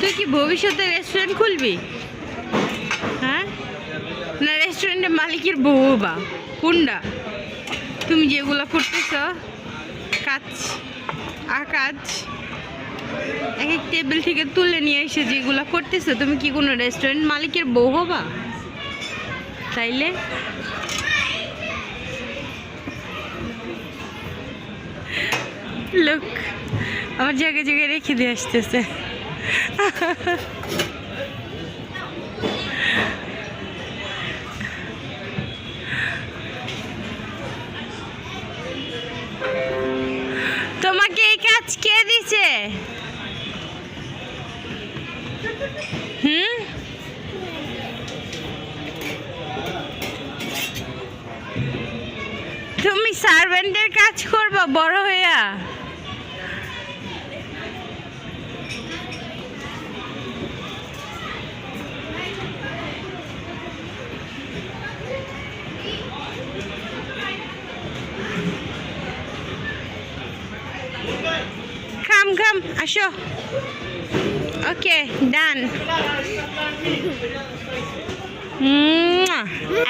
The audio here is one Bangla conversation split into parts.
তুই কি ভবিষ্যতে রেস্টুরেন্ট খুলবি? হ্যাঁ, না রেস্টুরেন্টের মালিকের বউ বা কোনটা? তুমি যেগুলো করতেছ কাজ কাজ এক এক টেবিল থেকে তুলে নিয়ে এসে যেগুলো করতেছো, তুমি কি কোনো রেস্টুরেন্ট মালিকের বউ হবা? তাইলে লোক আমার জায়গায় জায়গায় রেখে দিয়ে আসতেছে। তোমাকে এই কাজ কে দিছে? তুমি সার্ভেন্টের কাজ করবা বড় হইয়া? Come, আসো। Okay, done.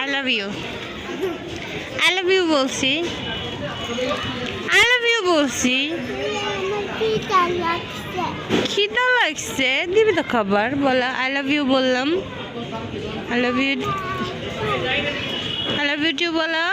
I love you. I love you বলছি। I love you বলছি। খিদা লাগছে, দিবি তো খাবার। বলা I love you বললাম। I love you too বলা।